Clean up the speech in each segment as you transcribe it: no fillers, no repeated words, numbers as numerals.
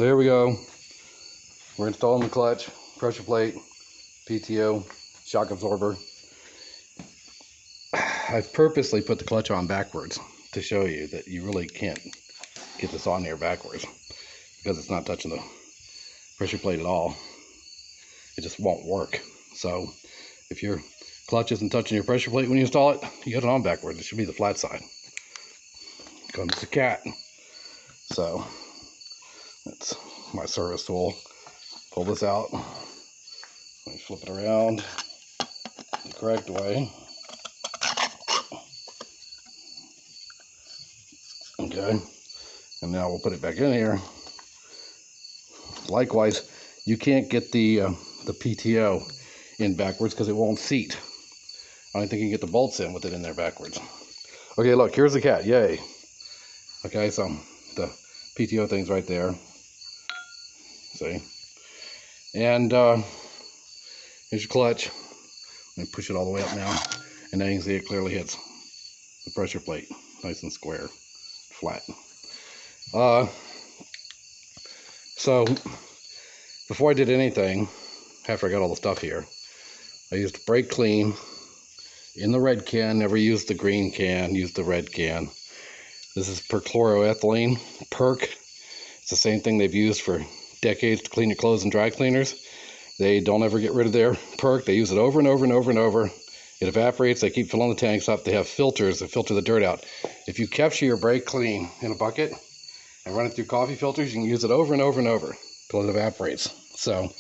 So here we go. We're installing the clutch, pressure plate, PTO, shock absorber. I've purposely put the clutch on backwards to show you that you really can't get this on here backwards because it's not touching the pressure plate at all. It just won't work. So if your clutch isn't touching your pressure plate when you install it, you get it on backwards. It should be the flat side. Comes the cat. So that's my service tool. Pull this out. Let me flip it around the correct way. Okay, and now we'll put it back in here. Likewise, you can't get the PTO in backwards because it won't seat. I don't think you can get the bolts in with it in there backwards. Okay, look, here's the cat. Yay. Okay, so the PTO thing's right there. See? And here's your clutch. Let me push it all the way up now. And now you can see it clearly hits the pressure plate. Nice and square. Flat. So before I did anything, after I got all the stuff here, I used brake clean in the red can. Never used the green can, used the red can. This is perchloroethylene, PERC. It's the same thing they've used for decades to clean your clothes in dry cleaners. They don't ever get rid of their PERC. They use it over and over and over and over. It evaporates. They keep filling the tanks up. They have filters that filter the dirt out. If you capture your brake clean in a bucket and run it through coffee filters, you can use it over and over and over until it evaporates. So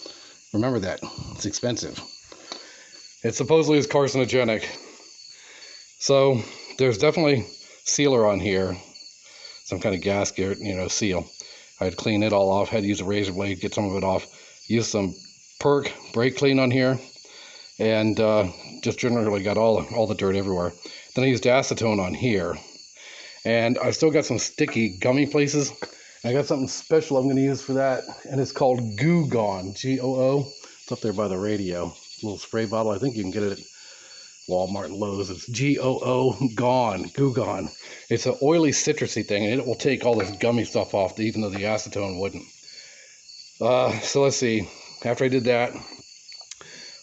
remember that. It's expensive. It supposedly is carcinogenic. So there's definitely sealer on here. Some kind of gasket, seal. I had to clean it all off. Had to use a razor blade, get some of it off. Use some PERC brake clean on here. And just generally got all the dirt everywhere. Then I used acetone on here. And I still got some sticky gummy places. I got something special I'm going to use for that. And it's called Goo Gone. G-O-O. It's up there by the radio. A little spray bottle. I think you can get it at Walmart and Lowe's. It's G-O-O Gone. Goo Gone. It's an oily citrusy thing. And it will take all this gummy stuff off, even though the acetone wouldn't. So let's see. After I did that,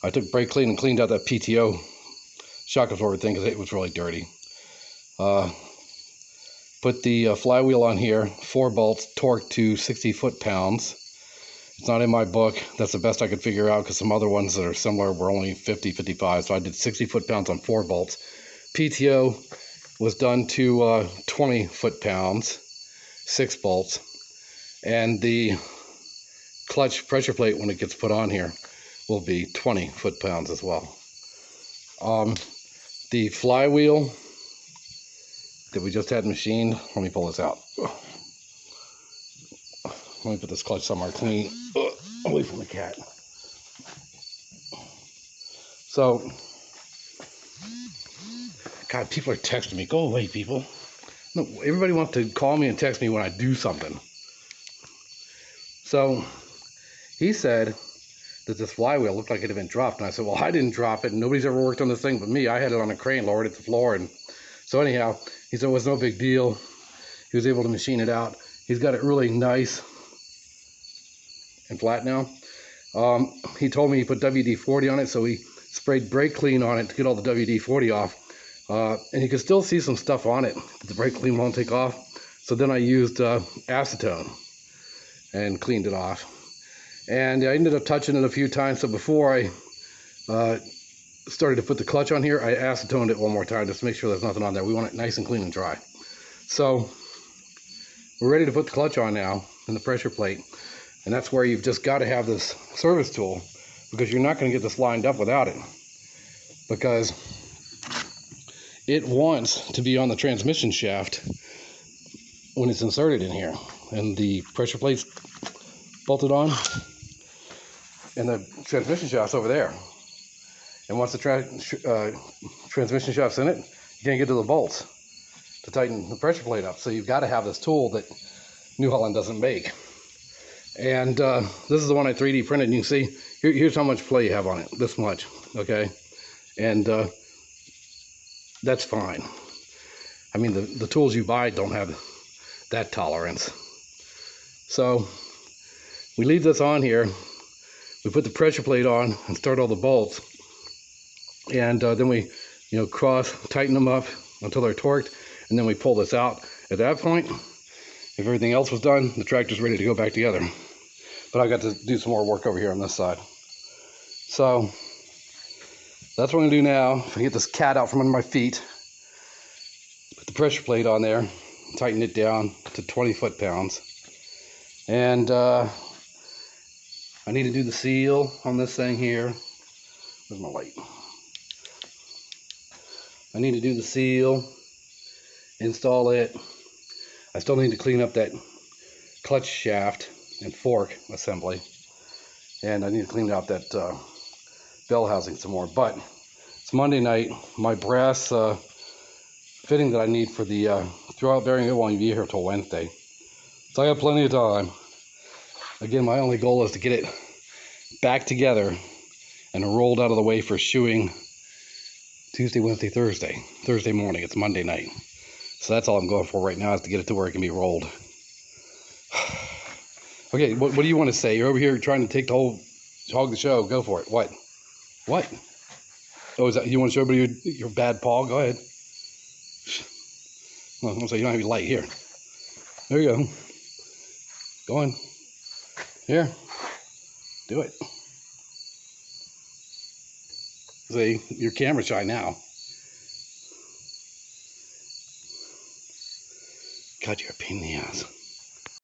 I took brake clean and cleaned out that PTO shock absorber thing because it was really dirty. Put the flywheel on here, 4 bolts, torqued to 60 foot-pounds. It's not in my book. That's the best I could figure out because some other ones that are similar were only 50, 55. So I did 60 foot-pounds on 4 bolts. PTO was done to 20 foot-pounds, 6 bolts. And the clutch pressure plate, when it gets put on here, will be 20 foot-pounds as well. The flywheel that we just had machined, let me pull this out. Let me put this clutch somewhere clean, away from the cat. So, God, people are texting me. Go away, people. No, everybody wants to call me and text me when I do something. So, he said that this flywheel looked like it had been dropped. And I said, well, I didn't drop it. And nobody's ever worked on this thing but me. I had it on a crane, lowered it to the floor. And so anyhow, he said it was no big deal. He was able to machine it out. He's got it really nice and flat now. He told me he put WD-40 on it, so he sprayed brake clean on it to get all the WD-40 off. And you can still see some stuff on it, but the brake clean won't take off. So then I used acetone and cleaned it off. And I ended up touching it a few times. So before I started to put the clutch on here, I acetoned it one more time just to make sure there's nothing on there. We want it nice and clean and dry. So we're ready to put the clutch on now and the pressure plate. And that's where you've just got to have this service tool because you're not going to get this lined up without it. Because it wants to be on the transmission shaft when it's inserted in here. And the pressure plate's bolted on. And the transmission shaft's over there. And once the transmission shaft's in it, you can't get to the bolts to tighten the pressure plate up. So you've got to have this tool that New Holland doesn't make. And this is the one I 3D printed. And you can see, here's how much play you have on it. This much, okay? And that's fine. I mean, the tools you buy don't have that tolerance. So we leave this on here. We put the pressure plate on and start all the bolts. And then we, tighten them up until they're torqued. And then we pull this out. At that point, if everything else was done, the tractor's ready to go back together. But I got to do some more work over here on this side. So that's what I'm gonna do now. If I get this cat out from under my feet, put the pressure plate on there, tighten it down to 20 foot-pounds. And I need to do the seal on this thing here. Where's my light? I need to do the seal, install it. I still need to clean up that clutch shaft and fork assembly. And I need to clean out that bell housing some more. But it's Monday night. My brass fitting that I need for the throwout bearing, it won't be here till Wednesday. So I got plenty of time. Again, my only goal is to get it back together and rolled out of the way for shoeing Tuesday, Wednesday, Thursday. Thursday morning. It's Monday night. So that's all I'm going for right now, is to get it to where it can be rolled. Okay, what do you want to say? You're over here trying to take the whole hog the show. Go for it. What? Oh, is that you want to show everybody your bad paw? Go ahead. Well, I'm gonna say you don't have any light here. There you go. Go on. Here. Do it. See, your camera's shy now. God, you're a pain in the ass.